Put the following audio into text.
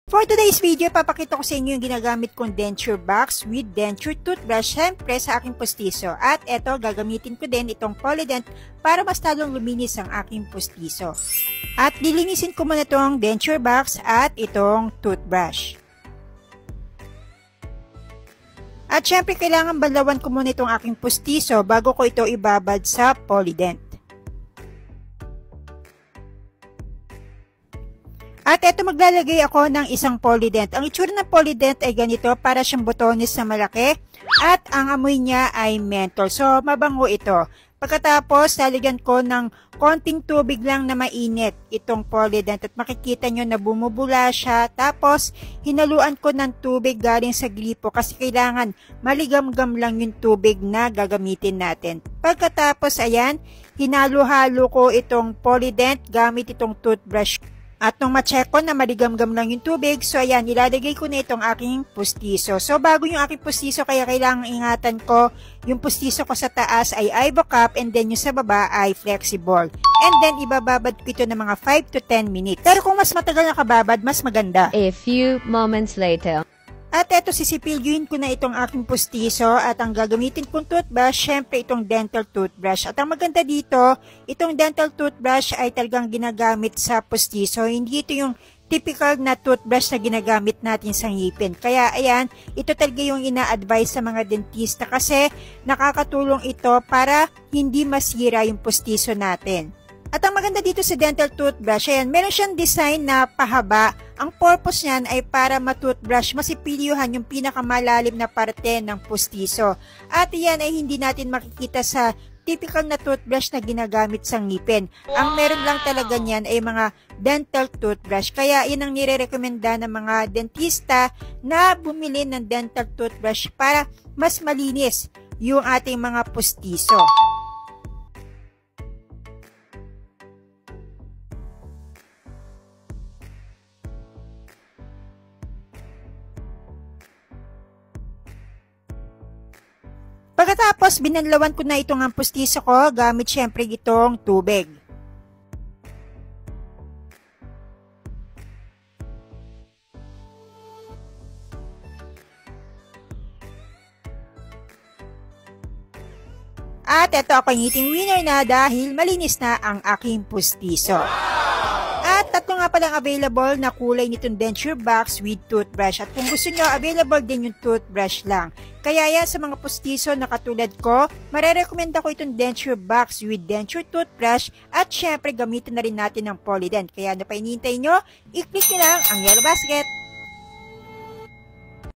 For today's video, papakita ko sa inyo yung ginagamit kong denture box with denture toothbrush, syempre sa aking pustiso. At eto, gagamitin ko din itong Polident para mas talong luminis ang aking pustiso. At dilinisin ko muna itong denture box at itong toothbrush. At syempre, kailangan banlawan ko muna itong aking pustiso bago ko ito ibabad sa Polident. At eto, maglalagay ako ng isang Polident. Ang itsura ng Polident ay ganito, para siyang botones na malaki. At ang amoy niya ay menthol. So, mabango ito. Pagkatapos, lalagyan ko ng konting tubig lang na mainit itong Polident. At makikita nyo na bumubula siya. Tapos, hinaluan ko ng tubig galing sa gripo kasi kailangan maligam-gam lang yung tubig na gagamitin natin. Pagkatapos, ayan, hinalo-halo ko itong Polident gamit itong toothbrush. At nung ma-check ko na maligam-gam lang yung tubig, so ayan, ilalagay ko na itong aking pustiso. So bago yung aking pustiso, kaya kailangan ingatan ko yung pustiso ko sa taas ay Ivocap and then yung sa baba ay flexible. And then ibababad ko ito ng mga 5 to 10 minutes. Pero kung mas matagal na kababad, mas maganda. A few moments later. At eto, sisipilyoin ko na itong aking pustiso at ang gagamitin kong toothbrush, syempre itong dental toothbrush. At ang maganda dito, itong dental toothbrush ay talagang ginagamit sa pustiso. Hindi ito yung typical na toothbrush na ginagamit natin sa ngipin. Kaya ayan, ito talaga yung ina-advise sa mga dentista kasi nakakatulong ito para hindi masira yung pustiso natin. At ang maganda dito sa dental toothbrush, ayan, meron siyang design na pahaba. Ang purpose niyan ay para matoothbrush, masipiliuhan yung pinakamalalim na parte ng pustiso. At yan ay hindi natin makikita sa typical na toothbrush na ginagamit sa ngipin. Ang meron lang talaga niyan ay mga dental toothbrush. Kaya yan ang nire-recommenda ng mga dentista na bumili ng dental toothbrush para mas malinis yung ating mga pustiso. Pagkatapos, binanlawan ko na itong ang pustiso ko gamit syempre itong tubig. At ito, ako yung eating winner na dahil malinis na ang aking pustiso. At tatlo nga palang available na kulay nitong denture box with toothbrush. At kung gusto nyo, available din yung toothbrush lang. Kaya yan sa mga pustiso na katulad ko, marerekomenda ko itong denture box with denture toothbrush at syempre gamitin na rin natin ng Polident. Kaya ano pa hinihintay nyo? I-click nyo lang ang yellow basket.